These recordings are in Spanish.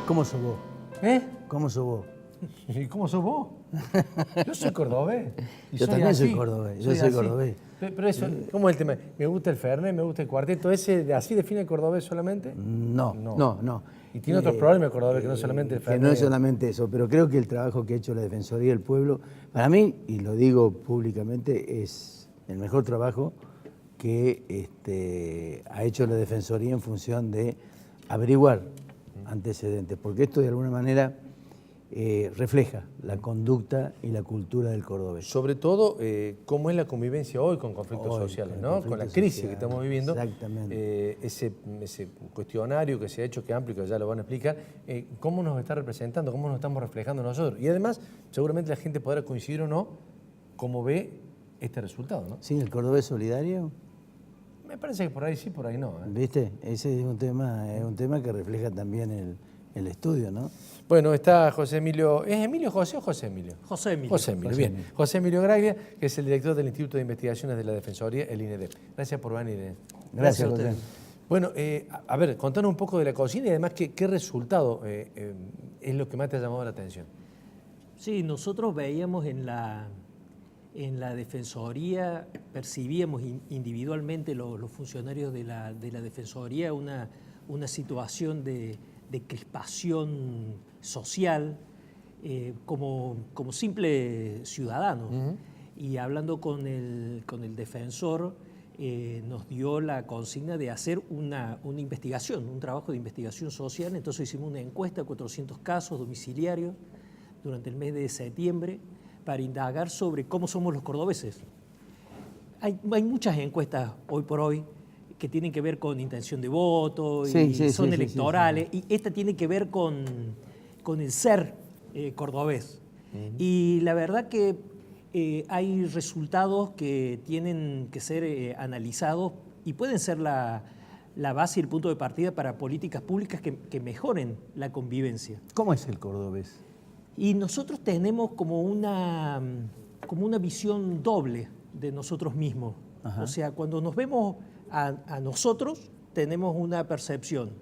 ¿Cómo sos vos? ¿Eh? ¿Cómo sos vos? ¿Y cómo sos vos? Yo soy cordobés. Y Yo también soy cordobés. Yo soy cordobés. Pero eso, ¿cómo es el tema? ¿Me gusta el Fernet? ¿Me gusta el cuarteto? ¿Ese así define el cordobés solamente? No. Y tiene otros problemas el cordobés que no solamente el Fernet. Que no es solamente eso, pero creo que el trabajo que ha hecho la Defensoría del Pueblo, para mí, y lo digo públicamente, es el mejor trabajo que ha hecho la Defensoría en función de averiguar antecedentes, porque esto de alguna manera refleja la conducta y la cultura del cordobés. Sobre todo, cómo es la convivencia hoy con conflictos sociales, ¿no? Con la crisis que estamos viviendo. Exactamente. Ese cuestionario que se ha hecho, que es amplio, que ya lo van a explicar, cómo nos está representando, cómo nos estamos reflejando nosotros. Y además, seguramente la gente podrá coincidir o no, cómo ve este resultado, ¿no? Sí, el cordobés solidario. Me parece que por ahí sí, por ahí no. ¿Viste? Ese es un tema que refleja también el estudio, ¿no? Bueno, está José Emilio. ¿Es Emilio José o José Emilio? José Emilio. José Emilio, bien. José Emilio Graglia, que es el director del Instituto de Investigaciones de la Defensoría, el INEDEP. Gracias por venir. Gracias, José. Bueno, a ver, contanos un poco de la cocina y además qué resultado es lo que más te ha llamado la atención. Sí, nosotros veíamos en la Defensoría, percibíamos individualmente los funcionarios de la Defensoría una situación de crispación social como simple ciudadanos. Y hablando con el defensor, nos dio la consigna de hacer una investigación, un trabajo de investigación social. Entonces hicimos una encuesta, 400 casos domiciliarios durante el mes de septiembre, para indagar sobre cómo somos los cordobeses. Hay muchas encuestas hoy por hoy que tienen que ver con intención de voto y son electorales, y esta tiene que ver con el ser cordobés. Y la verdad que hay resultados que tienen que ser analizados y pueden ser la base y el punto de partida para políticas públicas que mejoren la convivencia. ¿Cómo es el cordobés? Y nosotros tenemos como una visión doble de nosotros mismos. Ajá. O sea, cuando nos vemos a nosotros, tenemos una percepción.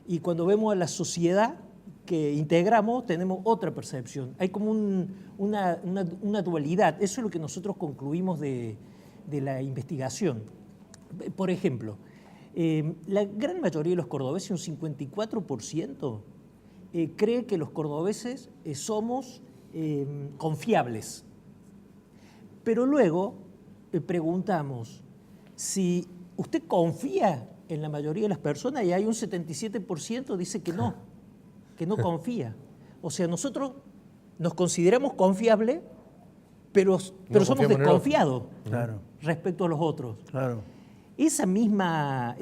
Y cuando vemos a la sociedad que integramos, tenemos otra percepción. Hay como una dualidad. Eso es lo que nosotros concluimos de la investigación. Por ejemplo, la gran mayoría de los cordobeses, un 54%, cree que los cordobeses somos confiables. Pero luego preguntamos si usted confía en la mayoría de las personas, y hay un 77% dice que no confía. O sea, nosotros nos consideramos confiables, pero somos desconfiados respecto a los otros. Claro. Esa misma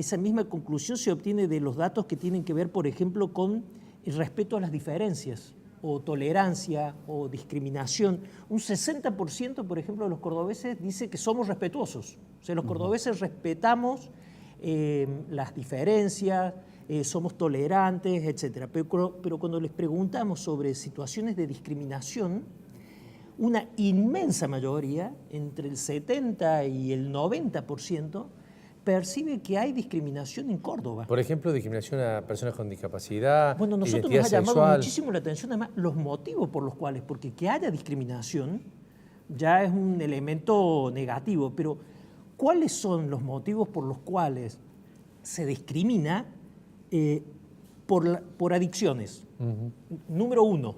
conclusión se obtiene de los datos que tienen que ver, por ejemplo, con el respeto a las diferencias, o tolerancia, o discriminación. Un 60%, por ejemplo, de los cordobeses dice que somos respetuosos. O sea, los cordobeses respetamos las diferencias, somos tolerantes, etc. Pero cuando les preguntamos sobre situaciones de discriminación, una inmensa mayoría, entre el 70 y el 90%, percibe que hay discriminación en Córdoba. Por ejemplo, discriminación a personas con discapacidad, bueno, nosotros nos ha llamado muchísimo la atención además los motivos por los cuales, porque que haya discriminación ya es un elemento negativo, pero ¿cuáles son los motivos por los cuales se discrimina por adicciones? Número uno.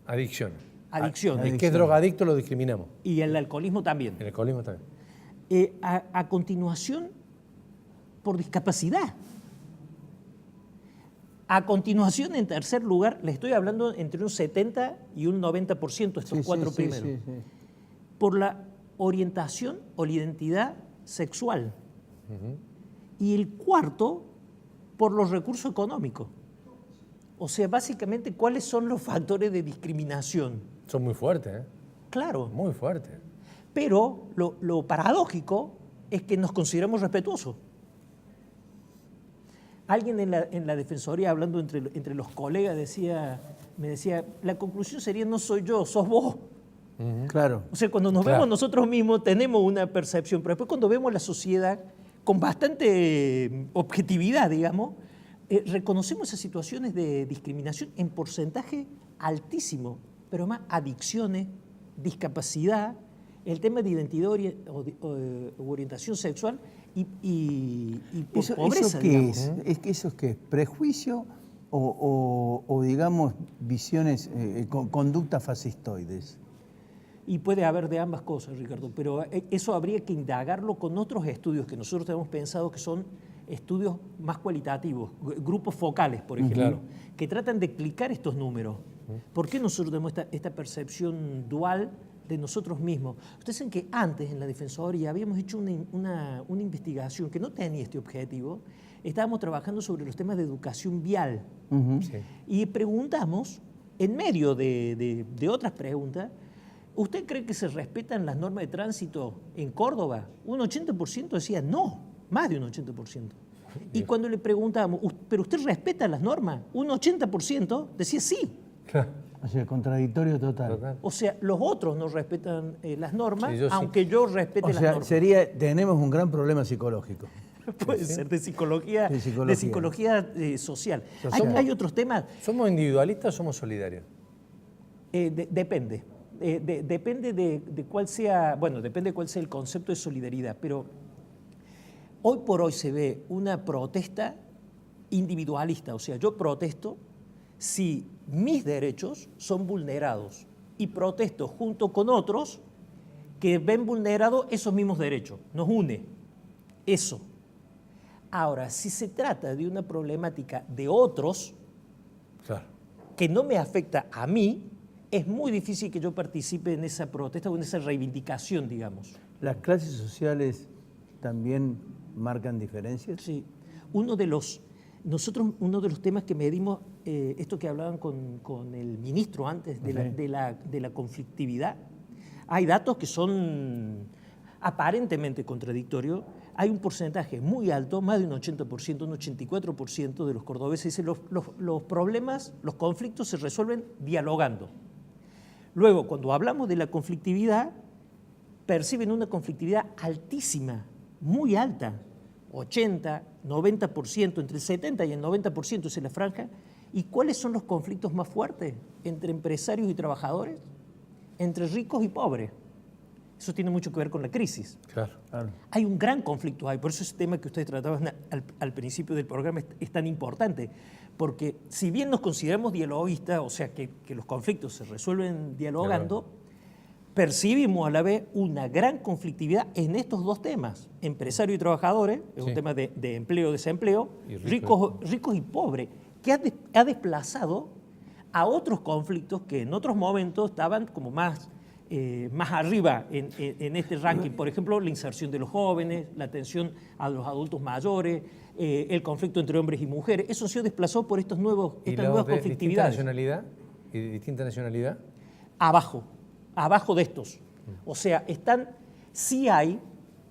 Adicción. Adicciones. ¿Qué es drogadicto lo discriminamos? Y el alcoholismo también. El alcoholismo también. A continuación, por discapacidad. A continuación, en tercer lugar, le estoy hablando entre un 70 y un 90%, estos cuatro primeros. Por la orientación o la identidad sexual. Y el cuarto, por los recursos económicos. O sea, básicamente, ¿cuáles son los factores de discriminación? Son muy fuertes, ¿eh? Claro. Muy fuertes. Pero lo paradójico es que nos consideramos respetuosos. Alguien en la Defensoría, hablando entre los colegas, me decía, la conclusión sería, no soy yo, sos vos. Claro. O sea, cuando nos vemos nosotros mismos tenemos una percepción, pero después cuando vemos la sociedad con bastante objetividad, digamos, reconocemos esas situaciones de discriminación en porcentaje altísimo, pero más adicciones, discapacidad, el tema de identidad o orientación sexual y por pobreza. ¿Eso qué es? ¿Eso qué es? ¿Prejuicio o digamos, visiones, conductas fascistoides? Y puede haber de ambas cosas, Ricardo, pero eso habría que indagarlo con otros estudios que nosotros tenemos pensado que son estudios más cualitativos, grupos focales, por ejemplo, claro, que tratan de explicar estos números. ¿Por qué nosotros tenemos esta percepción dual de nosotros mismos? Ustedes saben que antes en la Defensoría habíamos hecho una investigación que no tenía este objetivo. Estábamos trabajando sobre los temas de educación vial. sí. Y preguntamos, en medio de otras preguntas, ¿usted cree que se respetan las normas de tránsito en Córdoba? Un 80% decía no, más de un 80%. Y cuando le preguntamos, ¿pero usted respeta las normas? Un 80% decía sí. O sea, contradictorio total. O sea, los otros no respetan las normas, Sí, yo sí. aunque yo respete O las sea, normas. tenemos un gran problema psicológico. Puede ser de psicología, social. Social. Hay otros temas. ¿Somos individualistas o somos solidarios? Depende. Depende de cuál sea, bueno, depende de cuál sea el concepto de solidaridad, pero hoy por hoy se ve una protesta individualista, o sea, yo protesto si mis derechos son vulnerados y protesto junto con otros que ven vulnerados esos mismos derechos, nos une eso. Ahora, si se trata de una problemática de otros Claro. que no me afecta a mí, es muy difícil que yo participe en esa protesta o en esa reivindicación, digamos. ¿Las clases sociales también marcan diferencias? Sí. Uno de los temas que medimos, esto que hablaban con el ministro antes, de la conflictividad, hay datos que son aparentemente contradictorios. Hay un porcentaje muy alto, más de un 80%, un 84% de los cordobeses dicen los problemas, los conflictos se resuelven dialogando. Luego, cuando hablamos de la conflictividad, perciben una conflictividad altísima, muy alta, 80, 90%, entre el 70 y el 90% es en la franja. ¿Y cuáles son los conflictos más fuertes? Entre empresarios y trabajadores, entre ricos y pobres. Eso tiene mucho que ver con la crisis. Claro. Hay un gran conflicto ahí, por eso ese tema que ustedes trataban al principio del programa es tan importante, porque si bien nos consideramos dialoguistas, o sea que los conflictos se resuelven dialogando, percibimos a la vez una gran conflictividad en estos dos temas, empresarios y trabajadores, es un tema de empleo, desempleo, Y ricos y pobres, que ha desplazado a otros conflictos que en otros momentos estaban como más arriba en este ranking. Por ejemplo, la inserción de los jóvenes, la atención a los adultos mayores, el conflicto entre hombres y mujeres. Eso se desplazó por estas nuevas conflictividades. ¿Distinta nacionalidad? Abajo de estos. O sea, sí hay,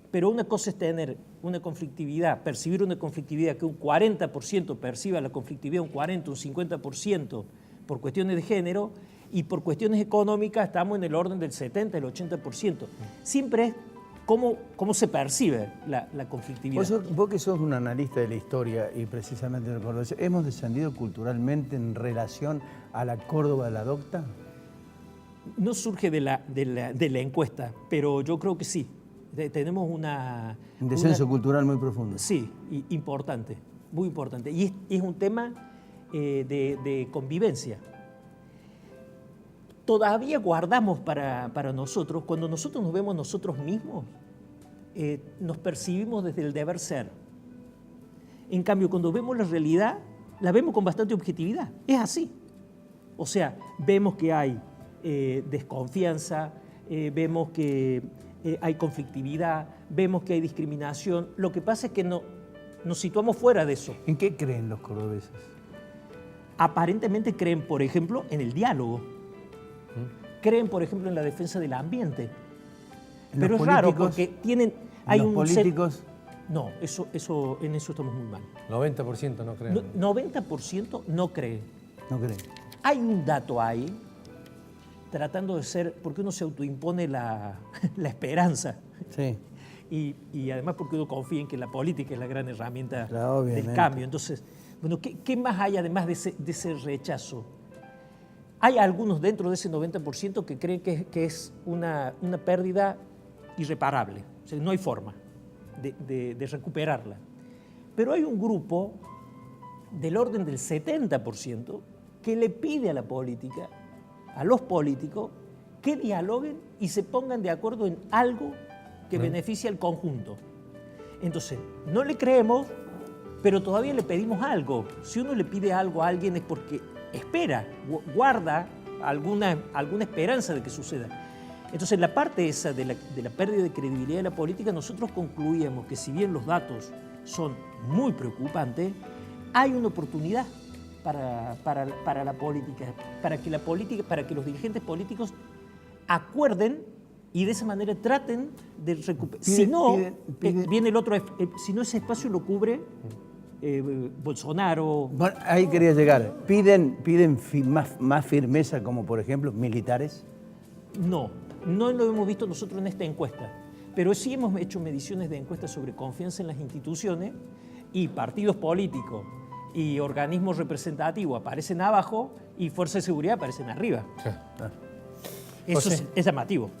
pero una cosa es tener una conflictividad, percibir una conflictividad que un 40% perciba la conflictividad, un 40, un 50% por cuestiones de género, y por cuestiones económicas estamos en el orden del 70, el 80%. Siempre es cómo se percibe la conflictividad. Vos que sos un analista de la historia y precisamente de Córdoba, ¿hemos descendido culturalmente en relación a la Córdoba de la Docta? No surge de la encuesta, pero yo creo que sí. Tenemos un descenso cultural muy profundo. Sí, importante, muy importante. Y es un tema de convivencia. Todavía guardamos para nosotros, cuando nosotros nos vemos nosotros mismos, nos percibimos desde el deber ser. En cambio, cuando vemos la realidad, la vemos con bastante objetividad. Es así. O sea, vemos que hay desconfianza, vemos que hay conflictividad, vemos que hay discriminación. Lo que pasa es que nos situamos fuera de eso. ¿En qué creen los cordobeses? Aparentemente creen, por ejemplo, en el diálogo. Creen, por ejemplo, en la defensa del ambiente. Pero es raro porque hay los políticos. No, en eso estamos muy mal. 90% no creen. 90% no cree. No creen. Hay un dato ahí, tratando de ser, porque uno se autoimpone la esperanza, Sí. y además porque uno confía en que la política es la gran herramienta Claro, del obviamente. cambio. Entonces, bueno, ¿qué más hay además de ese rechazo? Hay algunos dentro de ese 90% que creen que es una pérdida irreparable, o sea, no hay forma de recuperarla. Pero hay un grupo del orden del 70% que le pide a la política, a los políticos, que dialoguen y se pongan de acuerdo en algo que beneficie al conjunto. Entonces, no le creemos, pero todavía le pedimos algo. Si uno le pide algo a alguien es porque espera, guarda alguna esperanza de que suceda. Entonces, la parte esa de la pérdida de credibilidad de la política, nosotros concluíamos que si bien los datos son muy preocupantes, hay una oportunidad para la política, para que los dirigentes políticos acuerden y de esa manera traten de recuperar. Si no, viene el otro, si no ese espacio lo cubre Bolsonaro. Bueno, ahí quería llegar. ¿Piden más firmeza como, por ejemplo, militares? No lo hemos visto nosotros en esta encuesta, pero sí hemos hecho mediciones de encuestas sobre confianza en las instituciones y partidos políticos y organismos representativos aparecen abajo y fuerzas de seguridad aparecen arriba. Sí. Eso es llamativo.